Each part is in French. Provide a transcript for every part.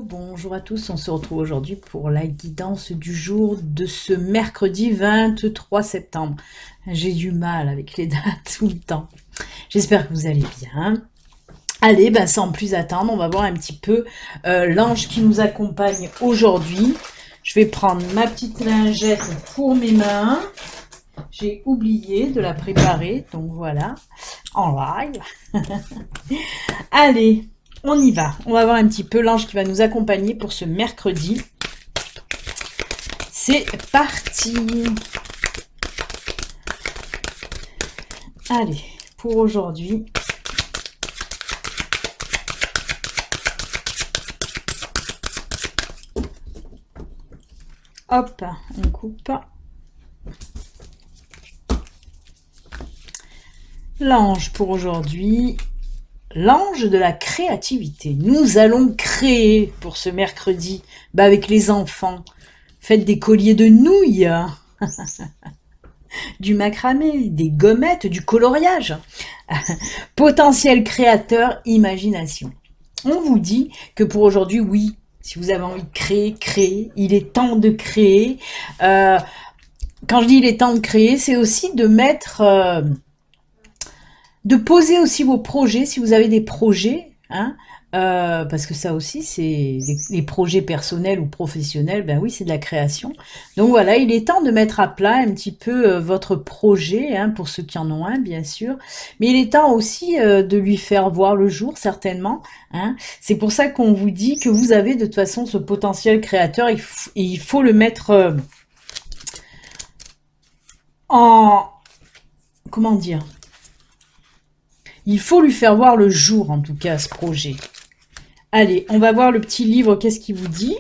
bonjour à tous, on se retrouve aujourd'hui pour la guidance du jour de ce mercredi 23 septembre. J'ai du mal avec les dates tout le temps. J'espère que vous allez bien. Allez, sans plus attendre, on va voir un petit peu l'ange qui nous accompagne aujourd'hui. Je vais prendre ma petite lingette pour mes mains. J'ai oublié de la préparer, donc voilà, en live. Allez, on y va. On va voir un petit peu l'ange qui va nous accompagner pour ce mercredi. C'est parti. Allez, pour aujourd'hui. Hop, on coupe. L'ange pour aujourd'hui, l'ange de la créativité. Nous allons créer pour ce mercredi, avec les enfants. Faites des colliers de nouilles, du macramé, des gommettes, du coloriage. Potentiel créateur, imagination. On vous dit que pour aujourd'hui, oui, si vous avez envie de créer, créez. Il est temps de créer. Quand je dis il est temps de créer, c'est aussi de mettre... de poser aussi vos projets, si vous avez des projets, parce que ça aussi, c'est les projets personnels ou professionnels, ben oui, c'est de la création. Donc voilà, il est temps de mettre à plat un petit peu votre projet, pour ceux qui en ont un, bien sûr. Mais il est temps aussi de lui faire voir le jour, certainement. C'est pour ça qu'on vous dit que vous avez de toute façon ce potentiel créateur, et il faut le mettre en... Comment dire ? Il faut lui faire voir le jour, en tout cas, ce projet. Allez, on va voir le petit livre, qu'est-ce qu'il vous dit?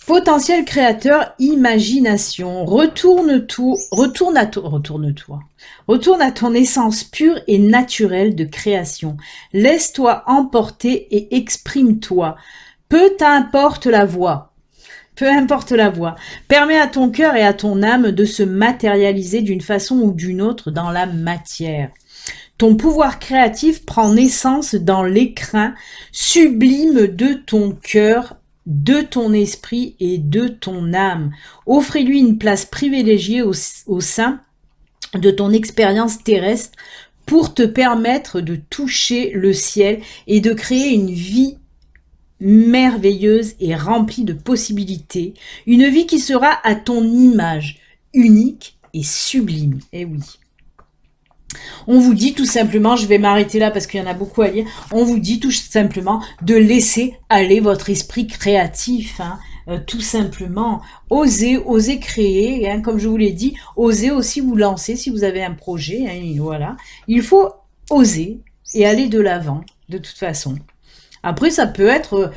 Potentiel créateur, imagination. Retourne à ton essence pure et naturelle de création. Laisse-toi emporter et exprime-toi. Peu importe la voix. Peu importe la voix, permets à ton cœur et à ton âme de se matérialiser d'une façon ou d'une autre dans la matière. Ton pouvoir créatif prend naissance dans l'écrin sublime de ton cœur, de ton esprit et de ton âme. Offrez-lui une place privilégiée au sein de ton expérience terrestre pour te permettre de toucher le ciel et de créer une vie merveilleuse et remplie de possibilités, une vie qui sera à ton image, unique et sublime. Eh oui. On vous dit tout simplement, je vais m'arrêter là parce qu'il y en a beaucoup à lire, on vous dit tout simplement de laisser aller votre esprit créatif, tout simplement. Osez créer, comme je vous l'ai dit, osez aussi vous lancer si vous avez un projet, voilà. Il faut oser et aller de l'avant, de toute façon. Après, ça peut être,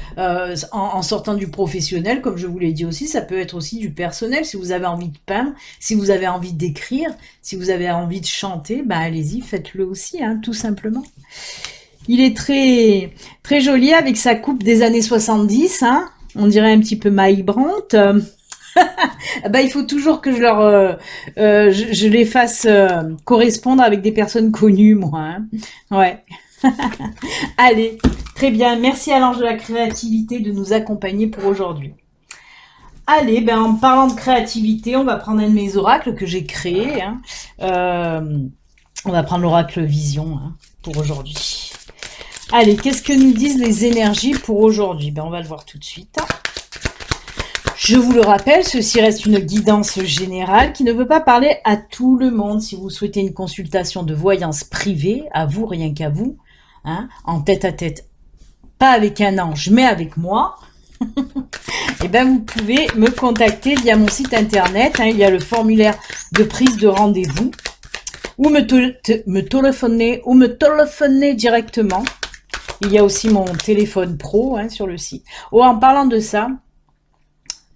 en sortant du professionnel, comme je vous l'ai dit aussi, ça peut être aussi du personnel. Si vous avez envie de peindre, si vous avez envie d'écrire, si vous avez envie de chanter, allez-y, faites-le aussi, tout simplement. Il est très, très joli avec sa coupe des années 70, on dirait un petit peu Maï Brandt. Il faut toujours que je les fasse correspondre avec des personnes connues, moi. Ouais. Allez, très bien. Merci à l'ange de la créativité de nous accompagner pour aujourd'hui. Allez, en parlant de créativité, on va prendre un de mes oracles que j'ai créé. On va prendre l'oracle Vision pour aujourd'hui. Allez, qu'est-ce que nous disent les énergies pour aujourd'hui? On va le voir tout de suite. Je vous le rappelle, ceci reste une guidance générale qui ne veut pas parler à tout le monde. Si vous souhaitez une consultation de voyance privée, à vous, rien qu'à vous, en tête à tête, pas avec un ange, mais avec moi, vous pouvez me contacter via mon site internet. Il y a le formulaire de prise de rendez-vous, ou me téléphoner directement. Il y a aussi mon téléphone pro sur le site. En parlant de ça,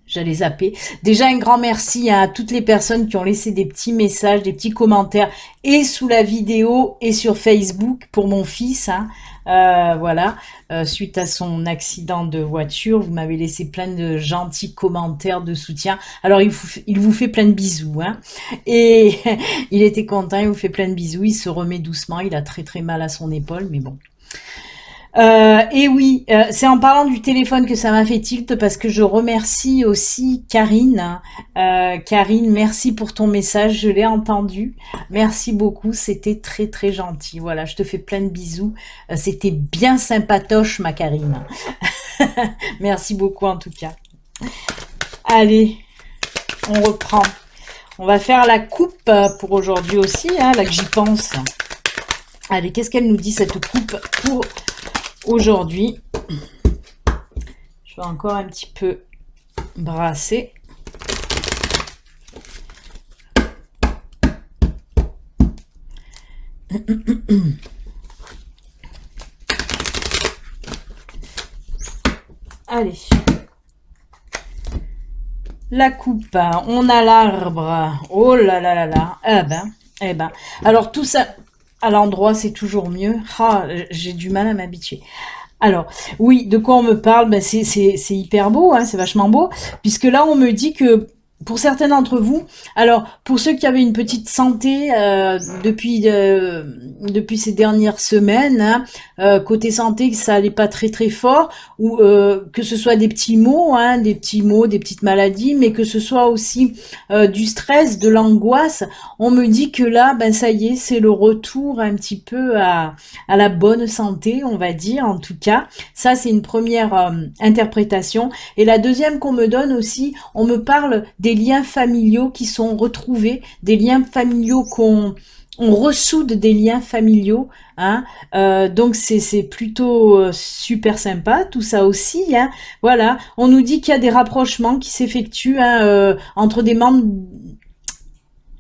j'allais zapper. Déjà, un grand merci à toutes les personnes qui ont laissé des petits messages, des petits commentaires, et sous la vidéo, et sur Facebook, pour mon fils. Voilà, suite à son accident de voiture, vous m'avez laissé plein de gentils commentaires de soutien. Alors, il vous fait plein de bisous. Et il était content, il vous fait plein de bisous. Il se remet doucement, il a très très mal à son épaule, mais bon. Et oui, c'est en parlant du téléphone que ça m'a fait tilt parce que je remercie aussi Karine. Karine, merci pour ton message, je l'ai entendu. Merci beaucoup, c'était très très gentil. Voilà, je te fais plein de bisous. C'était bien sympatoche, ma Karine. Merci beaucoup en tout cas. Allez, on reprend. On va faire la coupe pour aujourd'hui aussi, hein, là que j'y pense. Allez, qu'est-ce qu'elle nous dit cette coupe pour aujourd'hui? Je vais encore un petit peu brasser. Allez. La coupe, on a l'arbre. Oh là là là là. Eh ben. Alors tout ça, à l'endroit, c'est toujours mieux. Ah, j'ai du mal à m'habituer. Alors, oui, de quoi on me parle? Ben, c'est hyper beau, hein, c'est vachement beau, puisque là, on me dit que pour certains d'entre vous, alors pour ceux qui avaient une petite santé depuis ces dernières semaines, hein, côté santé, que ça allait pas très très fort, ou que ce soit des petits maux, hein, des petits maux, des petites maladies, mais que ce soit aussi du stress, de l'angoisse, on me dit que là, ben ça y est, c'est le retour un petit peu à la bonne santé, on va dire, en tout cas. Ça, c'est une première interprétation. Et la deuxième qu'on me donne aussi, on me parle des liens familiaux qui sont retrouvés, des liens familiaux on ressoude des liens familiaux, hein. Donc c'est plutôt super sympa tout ça aussi, hein. Voilà, on nous dit qu'il y a des rapprochements qui s'effectuent, hein, entre des membres,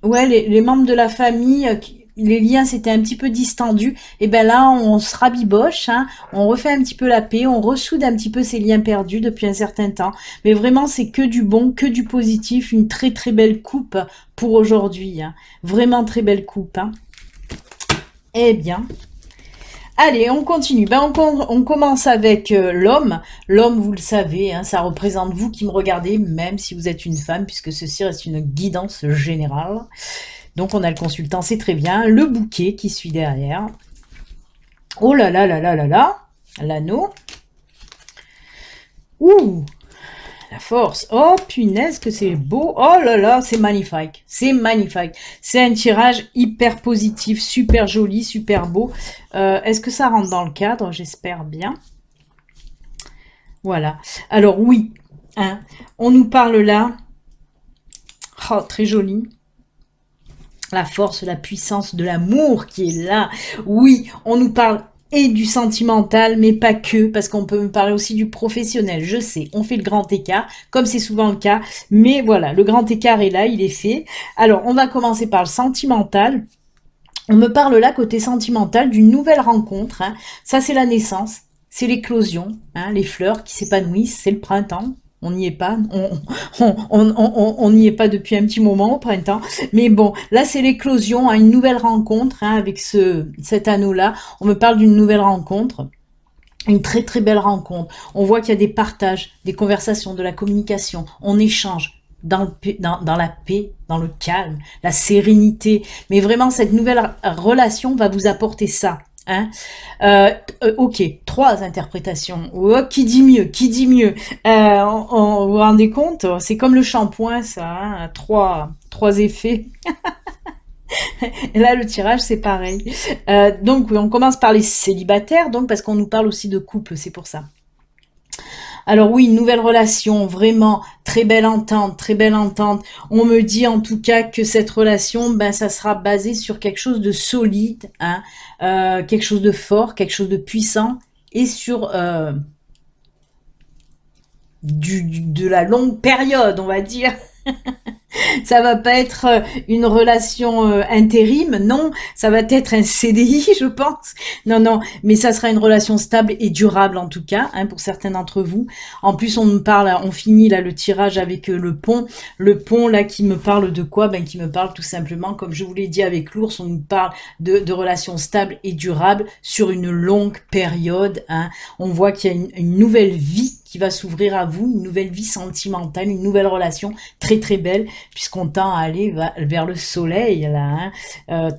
ouais, les membres de la famille, les liens s'étaient un petit peu distendus, et ben là on se rabiboche, hein, on refait un petit peu la paix, on ressoude un petit peu ces liens perdus depuis un certain temps, mais vraiment c'est que du bon, que du positif, une très très belle coupe pour aujourd'hui, hein. Vraiment très belle coupe, hein. Eh bien, allez, on continue. Ben, on commence avec l'homme. L'homme, vous le savez, hein, ça représente vous qui me regardez, même si vous êtes une femme, puisque ceci reste une guidance générale. Donc on a le consultant, c'est très bien. Le bouquet qui suit derrière. Oh là là là là là là. L'anneau. Ouh, la force. Oh punaise que c'est beau. Oh là là, c'est magnifique. C'est magnifique. C'est un tirage hyper positif, super joli, super beau. Est-ce que ça rentre dans le cadre? J'espère bien. Voilà. Alors oui, hein, on nous parle là. Oh, très joli. La force, la puissance de l'amour qui est là. Oui, on nous parle et du sentimental, mais pas que, parce qu'on peut me parler aussi du professionnel. Je sais, on fait le grand écart, comme c'est souvent le cas, mais voilà, le grand écart est là, il est fait. Alors, on va commencer par le sentimental. On me parle là, côté sentimental, d'une nouvelle rencontre, hein. Ça, c'est la naissance, c'est l'éclosion, hein, les fleurs qui s'épanouissent, c'est le printemps. On n'y est pas, on n'y est pas depuis un petit moment au printemps. Mais bon, là c'est l'éclosion, hein, une nouvelle rencontre, hein, avec cet anneau-là. On me parle d'une nouvelle rencontre. Une très très belle rencontre. On voit qu'il y a des partages, des conversations, de la communication. On échange dans la paix, dans le calme, la sérénité. Mais vraiment, cette nouvelle relation va vous apporter ça. Hein. Ok, 3 interprétations. Oh, qui dit mieux? Qui dit mieux? Vous vous rendez compte? C'est comme le shampoing, ça. Hein, trois effets. Et là, le tirage, c'est pareil. Donc, oui, on commence par les célibataires, donc parce qu'on nous parle aussi de couple, c'est pour ça. Alors oui, une nouvelle relation, vraiment très belle entente, très belle entente. On me dit en tout cas que cette relation, ben ça sera basé sur quelque chose de solide, hein, quelque chose de fort, quelque chose de puissant, et sur de la longue période, on va dire. Ça va pas être une relation intérim, non, ça va être un CDI, je pense. Non, non, mais ça sera une relation stable et durable en tout cas, hein, pour certains d'entre vous. En plus, on nous parle, on finit là le tirage avec le pont. Le pont là qui me parle de quoi? Ben qui me parle tout simplement, comme je vous l'ai dit avec l'ours, on nous parle de relations stables et durables sur une longue période. Hein. On voit qu'il y a une nouvelle vie qui va s'ouvrir à vous, une nouvelle vie sentimentale, une nouvelle relation très très belle. puisqu'on tend à aller vers le soleil, là, hein.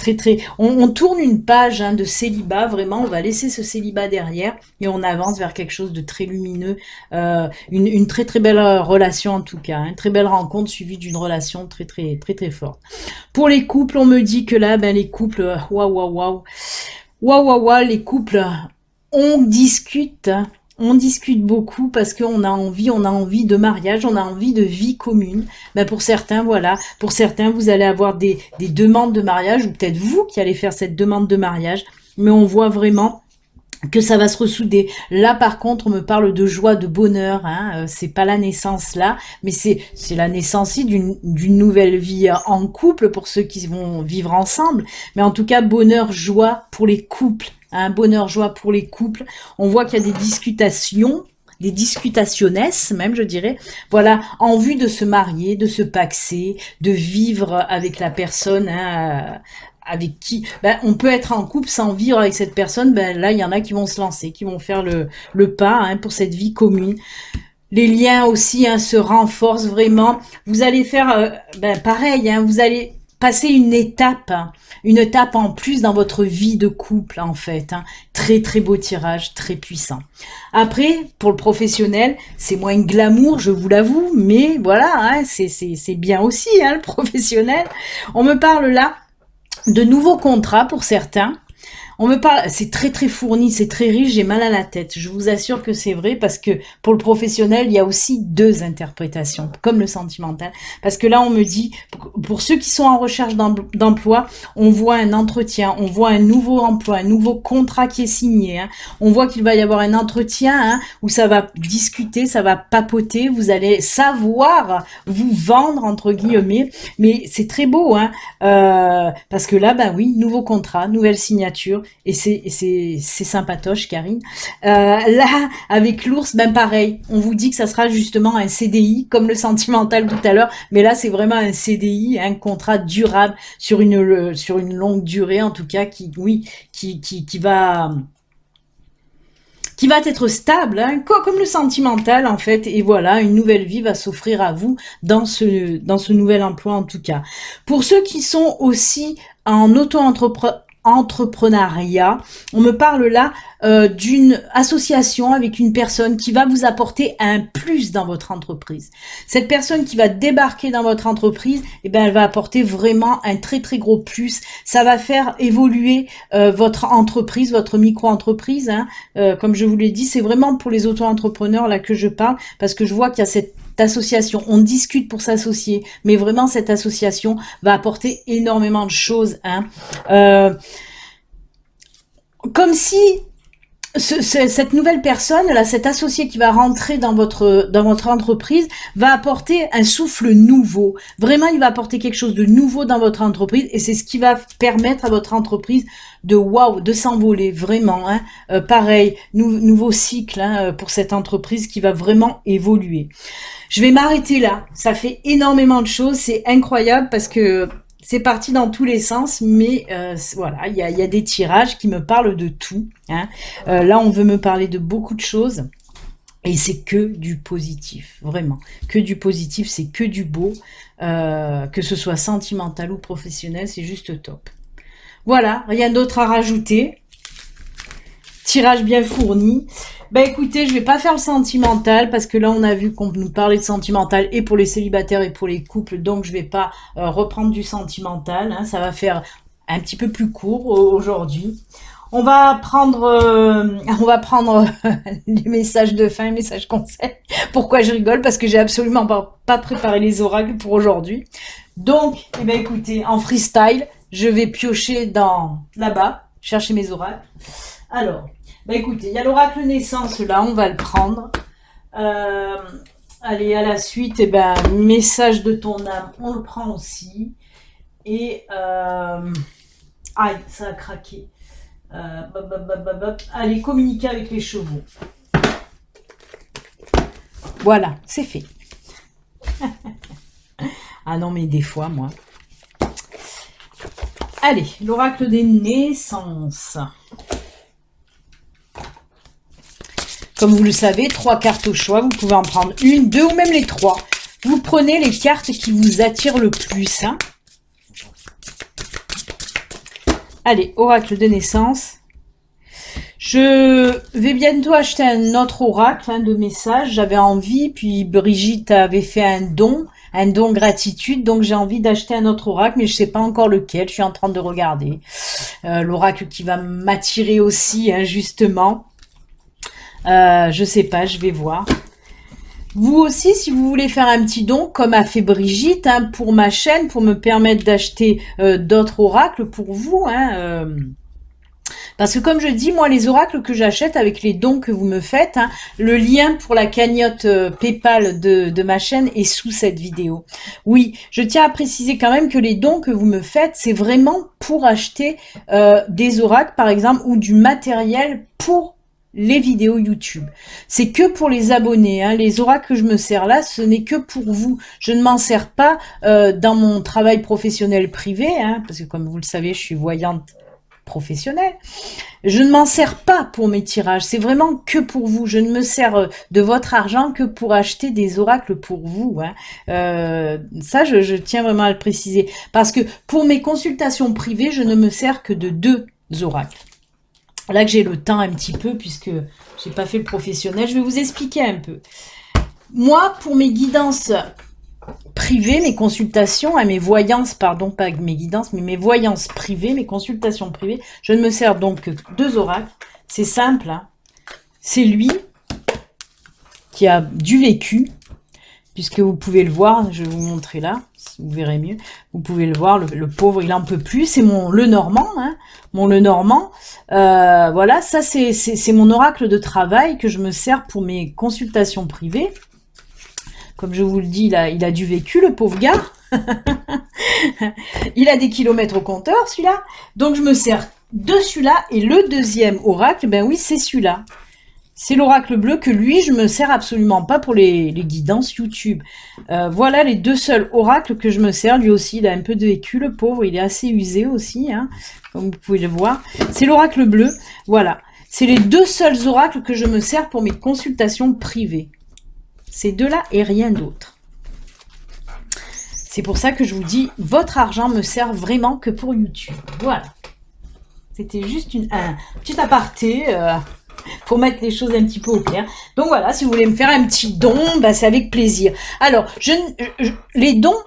On tourne une page hein, de célibat, vraiment, on va laisser ce célibat derrière, et on avance vers quelque chose de très lumineux, une très très belle relation en tout cas, hein, très belle rencontre suivie d'une relation très forte. Pour les couples, on me dit que là, ben les couples, waouh, les couples, on discute, hein. On discute beaucoup parce qu'on a envie de mariage, on a envie de vie commune. Ben pour certains, voilà, pour certains, vous allez avoir des demandes de mariage, ou peut-être vous qui allez faire cette demande de mariage, mais on voit vraiment que ça va se ressouder. Là, par contre, on me parle de joie, de bonheur, hein. C'est pas la naissance là, mais c'est la naissance d'une nouvelle vie en couple pour ceux qui vont vivre ensemble. Mais en tout cas, bonheur, joie pour les couples. Un bonheur, joie pour les couples. On voit qu'il y a des discutationnes même, je dirais, voilà, en vue de se marier, de se paxer, de vivre avec la personne, hein, avec qui, ben, on peut être en couple sans vivre avec cette personne. Ben là, il y en a qui vont se lancer, qui vont faire le pas hein, pour cette vie commune. Les liens aussi hein, se renforcent vraiment. Vous allez faire, ben pareil, hein, vous allez passer une étape en plus dans votre vie de couple en fait. Hein. Très très beau tirage, très puissant. Après, pour le professionnel, c'est moins glamour, je vous l'avoue, mais voilà, hein, c'est bien aussi hein, le professionnel. On me parle là de nouveaux contrats pour certains. On me parle, c'est très fourni, c'est très riche, j'ai mal à la tête. Je vous assure que c'est vrai parce que pour le professionnel, il y a aussi deux interprétations, comme le sentimental. Parce que là, on me dit, pour ceux qui sont en recherche d'emploi, on voit un entretien, on voit un nouveau emploi, un nouveau contrat qui est signé. Hein. On voit qu'il va y avoir un entretien hein, où ça va discuter, ça va papoter, vous allez savoir vous vendre, entre guillemets. Mais c'est très beau, hein, parce que là, ben oui, nouveau contrat, nouvelle signature. Et c'est sympatoche, Karine. Là, avec l'ours, ben pareil. On vous dit que ça sera justement un CDI, comme le sentimental tout à l'heure. Mais là, c'est vraiment un CDI, un contrat durable sur une longue durée, en tout cas, qui va être stable, hein, comme le sentimental en fait, et voilà, une nouvelle vie va s'offrir à vous dans ce nouvel emploi en tout cas. Pour ceux qui sont aussi en auto-entrepreneuriat, on me parle là d'une association avec une personne qui va vous apporter un plus dans votre entreprise. Cette personne qui va débarquer dans votre entreprise, eh ben, elle va apporter vraiment un très gros plus. Ça va faire évoluer votre entreprise, votre micro-entreprise. Hein. Comme je vous l'ai dit, c'est vraiment pour les auto-entrepreneurs là que je parle, parce que je vois qu'il y a cette association, on discute pour s'associer, mais vraiment cette association va apporter énormément de choses. Hein. Comme si cette nouvelle personne, là, cet associé qui va rentrer dans votre entreprise, va apporter un souffle nouveau. Vraiment, il va apporter quelque chose de nouveau dans votre entreprise, et c'est ce qui va permettre à votre entreprise de s'envoler, vraiment. Hein. Pareil, nouveau cycle hein, pour cette entreprise qui va vraiment évoluer. Je vais m'arrêter là. Ça fait énormément de choses, c'est incroyable parce que c'est parti dans tous les sens, mais voilà, il y a des tirages qui me parlent de tout. Hein. Là, on veut me parler de beaucoup de choses, et c'est que du positif, vraiment. Que du positif, c'est que du beau, que ce soit sentimental ou professionnel, c'est juste top. Voilà, rien d'autre à rajouter. Tirage bien fourni. Ben écoutez, je vais pas faire le sentimental parce que là on a vu qu'on nous parlait de sentimental et pour les célibataires et pour les couples, donc je vais pas reprendre du sentimental. Hein, ça va faire un petit peu plus court aujourd'hui. On va prendre les messages de fin, les messages conseils. Pourquoi je rigole? Parce que j'ai absolument pas préparé les oracles pour aujourd'hui. Donc, eh ben écoutez, en freestyle, je vais piocher dans là-bas, chercher mes oracles. Alors. Bah écoutez, il y a l'oracle naissance là, on va le prendre. Allez, à la suite, eh ben, message de ton âme, on le prend aussi. Et aïe, ça a craqué. Allez, communiquer avec les chevaux. Voilà, c'est fait. Ah non, mais des fois, moi. Allez, l'oracle des naissances. Comme vous le savez, 3 cartes au choix. Vous pouvez en prendre une, 2 ou même les 3. Vous prenez les cartes qui vous attirent le plus. Hein. Allez, oracle de naissance. Je vais bientôt acheter un autre oracle de message. J'avais envie, puis Brigitte avait fait un don gratitude, donc j'ai envie d'acheter un autre oracle, mais je sais pas encore lequel. Je suis en train de regarder l'oracle qui va m'attirer aussi, hein, justement. Je sais pas, je vais voir. Vous aussi, si vous voulez faire un petit don, comme a fait Brigitte, hein, pour ma chaîne, pour me permettre d'acheter d'autres oracles pour vous, hein, parce que comme je dis, moi, les oracles que j'achète avec les dons que vous me faites, hein, le lien pour la cagnotte PayPal de ma chaîne est sous cette vidéo. Oui, je tiens à préciser quand même que les dons que vous me faites, c'est vraiment pour acheter des oracles, par exemple, ou du matériel pour les vidéos YouTube. C'est que pour les abonnés. Hein. Les oracles que je me sers là, ce n'est que pour vous. Je ne m'en sers pas dans mon travail professionnel privé, hein, parce que comme vous le savez, je suis voyante professionnelle. Je ne m'en sers pas pour mes tirages, c'est vraiment que pour vous. Je ne me sers de votre argent que pour acheter des oracles pour vous. Hein. Ça, je tiens vraiment à le préciser. Parce que pour mes consultations privées, je ne me sers que de 2 oracles. Là que j'ai le temps un petit peu, puisque j'ai pas fait le professionnel, je vais vous expliquer un peu. Moi, pour mes guidances privées, mes consultations, mes voyances, pardon, pas mes guidances, mais mes voyances privées, mes consultations privées, je ne me sers donc que 2 oracles. C'est simple, hein. C'est lui qui a du vécu, puisque vous pouvez le voir, je vais vous montrer là, vous verrez mieux, vous pouvez le voir, le pauvre, il en peut plus, c'est mon Lenormand, hein, mon Lenormand, voilà, ça c'est mon oracle de travail que je me sers pour mes consultations privées. Comme je vous le dis, il a du vécu, le pauvre gars. Il a des kilomètres au compteur, celui-là. Donc, je me sers de celui-là. Et le deuxième oracle, ben oui, c'est celui-là. C'est l'oracle bleu que lui, je me sers absolument pas pour les guidances YouTube. Voilà les 2 seuls oracles que je me sers. Lui aussi, il a un peu de vécu, le pauvre. Il est assez usé aussi, hein, comme vous pouvez le voir. C'est l'oracle bleu. Voilà. C'est les 2 seuls oracles que je me sers pour mes consultations privées. Ces 2-là et rien d'autre. C'est pour ça que je vous dis, votre argent me sert vraiment que pour YouTube. Voilà. C'était juste un petit aparté pour mettre les choses un petit peu au clair. Donc voilà, si vous voulez me faire un petit don, bah, c'est avec plaisir. Alors, les dons,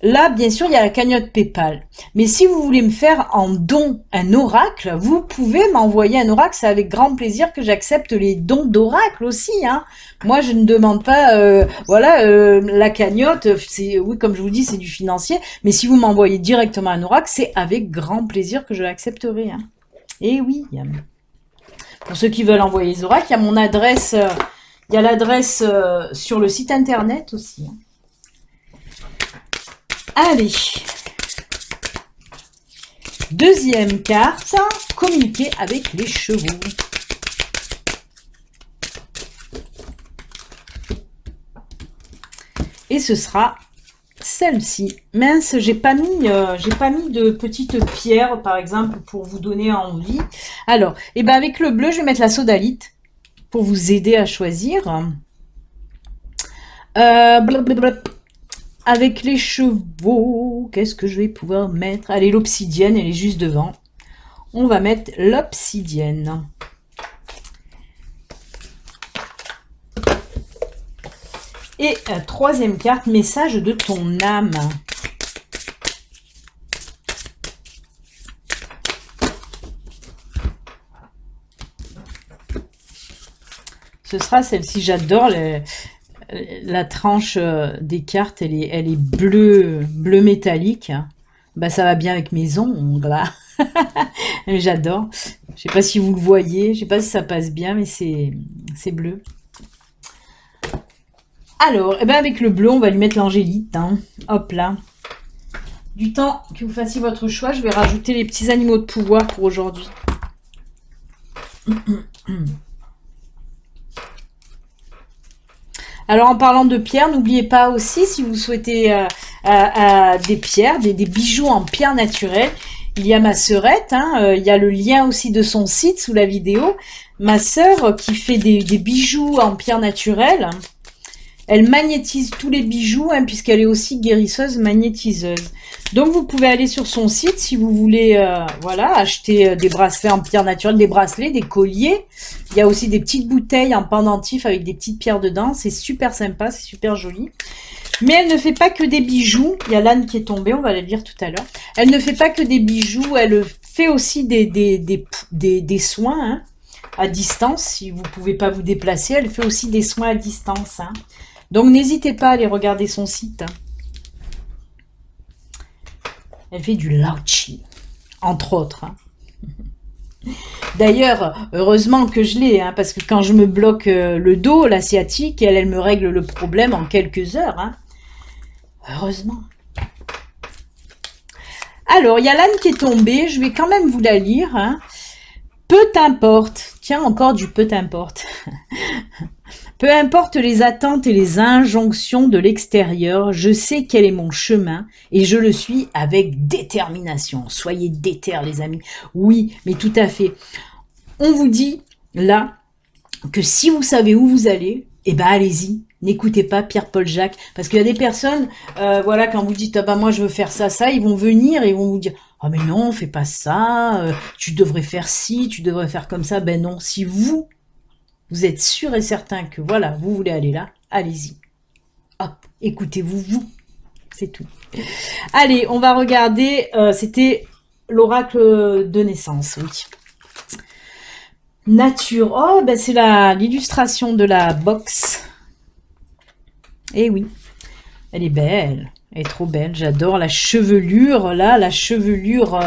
là, bien sûr, il y a la cagnotte PayPal. Mais si vous voulez me faire en don un oracle, vous pouvez m'envoyer un oracle. C'est avec grand plaisir que j'accepte les dons d'oracle aussi. Hein. Moi, je ne demande pas, voilà, la cagnotte. Oui, comme je vous dis, c'est du financier. Mais si vous m'envoyez directement un oracle, c'est avec grand plaisir que je l'accepterai. Hein. Et oui. Pour ceux qui veulent envoyer les oracles, il y a mon adresse. Il y a l'adresse sur le site internet aussi. Hein. Allez, deuxième carte, communiquer avec les chevaux. Et ce sera celle-ci. Mince, j'ai pas mis de petites pierres, par exemple, pour vous donner envie. Alors, et ben avec le bleu, je vais mettre la sodalite pour vous aider à choisir. Avec les chevaux, qu'est-ce que je vais pouvoir mettre? Allez, l'obsidienne, elle est juste devant. On va mettre l'obsidienne. Et troisième carte, message de ton âme. Ce sera celle-ci, j'adore la tranche des cartes, elle est bleu métallique. Bah, ça va bien avec mes ongles. J'adore. Je sais pas si vous le voyez, je sais pas si ça passe bien, mais c'est bleu. Alors, eh ben avec le bleu, on va lui mettre l'angélite. Hein. Hop là. Du temps que vous fassiez votre choix, je vais rajouter les petits animaux de pouvoir pour aujourd'hui. Alors, en parlant de pierres, n'oubliez pas aussi, si vous souhaitez des pierres, des bijoux en pierre naturelle, il y a ma sœurette, hein, il y a le lien aussi de son site sous la vidéo. Ma sœur qui fait des bijoux en pierre naturelle. Elle magnétise tous les bijoux, hein, puisqu'elle est aussi guérisseuse, magnétiseuse. Donc, vous pouvez aller sur son site si vous voulez voilà, acheter des bracelets en pierre naturelle, des bracelets, des colliers. Il y a aussi des petites bouteilles en pendentif avec des petites pierres dedans. C'est super sympa, c'est super joli. Mais elle ne fait pas que des bijoux. Il y a l'âne qui est tombé, on va la lire tout à l'heure. Elle ne fait pas que des bijoux, elle fait aussi des soins hein, à distance. Si vous ne pouvez pas vous déplacer, elle fait aussi des soins à distance. Hein. Donc n'hésitez pas à aller regarder son site. Elle fait du Lao-Chi, entre autres. Hein. D'ailleurs, heureusement que je l'ai, hein, parce que quand je me bloque le dos, la sciatique, elle me règle le problème en quelques heures. Hein. Heureusement. Alors, il y a l'âne qui est tombé, je vais quand même vous la lire. Hein. Peu t'importe, tiens encore du peu t'importe. Peu importe les attentes et les injonctions de l'extérieur, je sais quel est mon chemin et je le suis avec détermination. Soyez déter les amis. Oui, mais tout à fait. On vous dit là que si vous savez où vous allez, eh ben allez-y. N'écoutez pas Pierre-Paul Jacques, parce qu'il y a des personnes, voilà, quand vous dites ah ben moi je veux faire ça, ils vont venir et ils vont vous dire ah mais non, fais pas ça, tu devrais faire ci, tu devrais faire comme ça. Ben non, si vous êtes sûr et certain que voilà, vous voulez aller là, allez-y. Hop, écoutez-vous, c'est tout. Allez, on va regarder, c'était l'oracle de naissance, oui. Nature, oh, ben c'est l'illustration de la box. Eh oui, elle est belle, elle est trop belle, j'adore la chevelure, là, la chevelure,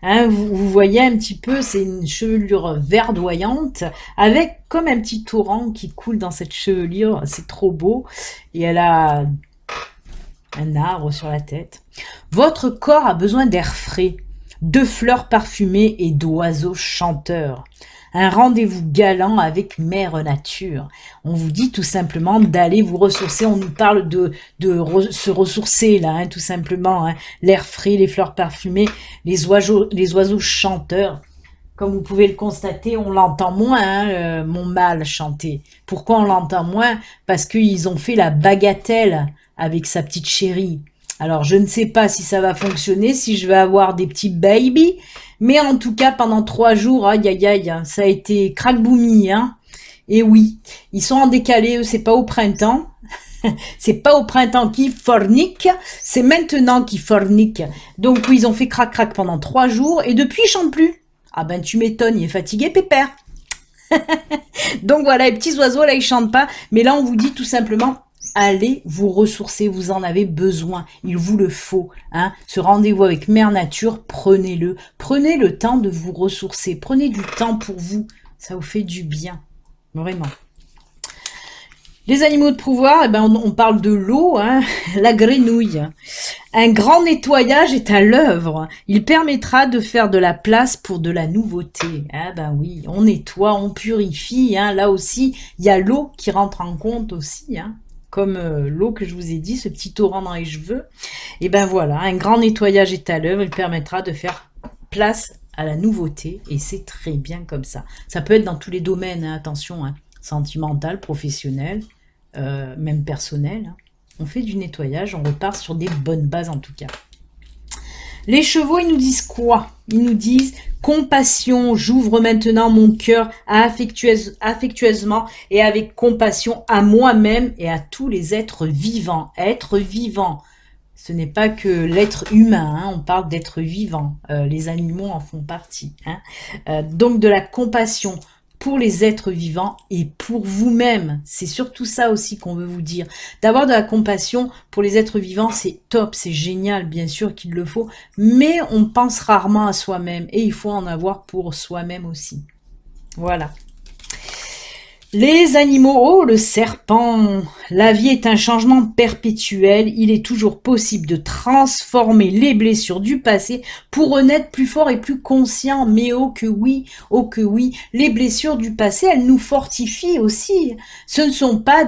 hein, vous voyez un petit peu, c'est une chevelure verdoyante, avec comme un petit torrent qui coule dans cette chevelure, c'est trop beau, et elle a un arbre sur la tête. Votre corps a besoin d'air frais, de fleurs parfumées et d'oiseaux chanteurs. Un rendez-vous galant avec Mère Nature. On vous dit tout simplement d'aller vous ressourcer. On nous parle de se ressourcer là, hein, tout simplement. Hein. L'air frais, les fleurs parfumées, les oiseaux chanteurs. Comme vous pouvez le constater, on l'entend moins, hein, mon mâle chanter. Pourquoi on l'entend moins? Parce qu'ils ont fait la bagatelle avec sa petite chérie. Alors, je ne sais pas si ça va fonctionner, si je vais avoir des petits baby, mais en tout cas, pendant 3 jours, aïe, aïe, aïe, ça a été crack-boumi, hein. Et oui, ils sont en décalé, eux, c'est pas au printemps. C'est pas au printemps qu'ils forniquent, c'est maintenant qu'ils forniquent. Donc, oui, ils ont fait crac-crac pendant 3 jours, et depuis, ils chantent plus. Ah ben, tu m'étonnes, il est fatigué, pépère. Donc, voilà, les petits oiseaux, là, ils chantent pas. Mais là, on vous dit tout simplement... Allez vous ressourcer, vous en avez besoin, il vous le faut. Hein. Ce rendez-vous avec Mère Nature, prenez-le. Prenez le temps de vous ressourcer, prenez du temps pour vous, ça vous fait du bien, vraiment. Les animaux de pouvoir, eh ben on parle de l'eau, hein, la grenouille. Un grand nettoyage est à l'œuvre. Il permettra de faire de la place pour de la nouveauté. Ah ben oui, on nettoie, on purifie. Hein. Là aussi, il y a l'eau qui rentre en compte aussi. Hein. Comme l'eau que je vous ai dit, ce petit torrent dans les cheveux. Et ben voilà, un grand nettoyage est à l'œuvre, il permettra de faire place à la nouveauté, et c'est très bien comme ça. Ça peut être dans tous les domaines, hein, attention, hein, sentimental, professionnel, même personnel. Hein. On fait du nettoyage, on repart sur des bonnes bases en tout cas. Les chevaux, ils nous disent quoi? Ils nous disent « Compassion, j'ouvre maintenant mon cœur affectueusement et avec compassion à moi-même et à tous les êtres vivants. » Être vivant, ce n'est pas que l'être humain, hein, on parle d'être vivant. Les animaux en font partie. Hein. Donc de la compassion pour les êtres vivants et pour vous-même. C'est surtout ça aussi qu'on veut vous dire. D'avoir de la compassion pour les êtres vivants, c'est top, c'est génial, bien sûr qu'il le faut, mais on pense rarement à soi-même et il faut en avoir pour soi-même aussi. Voilà. Les animaux, oh le serpent, la vie est un changement perpétuel, il est toujours possible de transformer les blessures du passé pour renaître plus fort et plus conscient, mais oh que oui, les blessures du passé, elles nous fortifient aussi, ce ne sont pas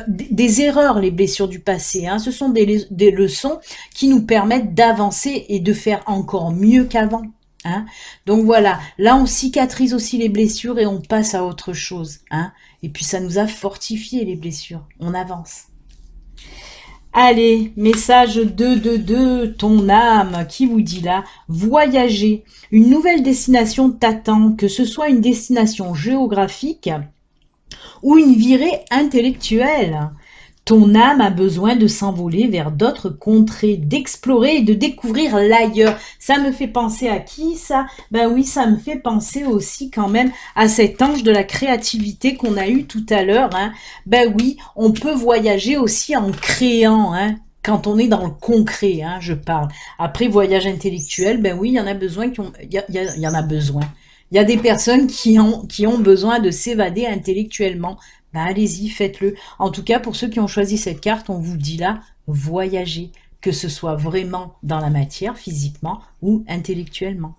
des erreurs les blessures du passé, hein. Ce sont des leçons qui nous permettent d'avancer et de faire encore mieux qu'avant. Hein. Donc voilà, là on cicatrise aussi les blessures et on passe à autre chose. Hein. Et puis ça nous a fortifié les blessures, on avance. Allez, message 222, ton âme qui vous dit là, voyager. Une nouvelle destination t'attend, que ce soit une destination géographique ou une virée intellectuelle. Ton âme a besoin de s'envoler vers d'autres contrées, d'explorer et de découvrir l'ailleurs. Ça me fait penser à qui ça? Ben oui, ça me fait penser aussi quand même à cet ange de la créativité qu'on a eu tout à l'heure. Hein. Ben oui, on peut voyager aussi en créant, hein, quand on est dans le concret, hein, je parle. Après, voyage intellectuel, ben oui, il y en a besoin il y en a besoin. Il y a des personnes qui ont besoin de s'évader intellectuellement. Ben allez-y, faites-le. En tout cas, pour ceux qui ont choisi cette carte, on vous dit là, voyagez, que ce soit vraiment dans la matière, physiquement ou intellectuellement.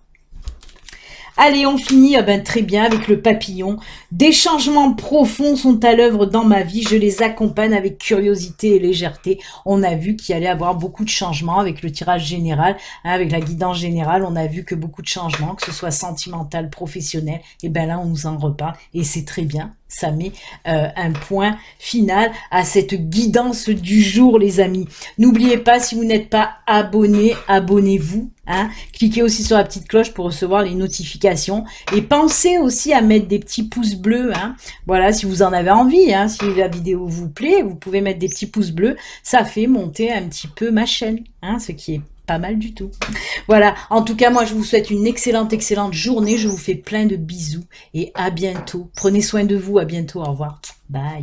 Allez, on finit très bien avec le papillon. Des changements profonds sont à l'œuvre dans ma vie. Je les accompagne avec curiosité et légèreté. On a vu qu'il allait avoir beaucoup de changements avec le tirage général, hein, avec la guidance générale. On a vu que beaucoup de changements, que ce soit sentimental, professionnel. Et ben là, on nous en reparle et c'est très bien. Ça met un point final à cette guidance du jour, les amis. N'oubliez pas, si vous n'êtes pas abonné, abonnez-vous. Hein. Cliquez aussi sur la petite cloche pour recevoir les notifications. Et pensez aussi à mettre des petits pouces bleus. Hein. Voilà, si vous en avez envie. Hein. Si la vidéo vous plaît, vous pouvez mettre des petits pouces bleus. Ça fait monter un petit peu ma chaîne. Hein, ce qui est pas mal du tout. Voilà, en tout cas, moi, je vous souhaite une excellente, excellente journée. Je vous fais plein de bisous et à bientôt. Prenez soin de vous, à bientôt, au revoir. Bye.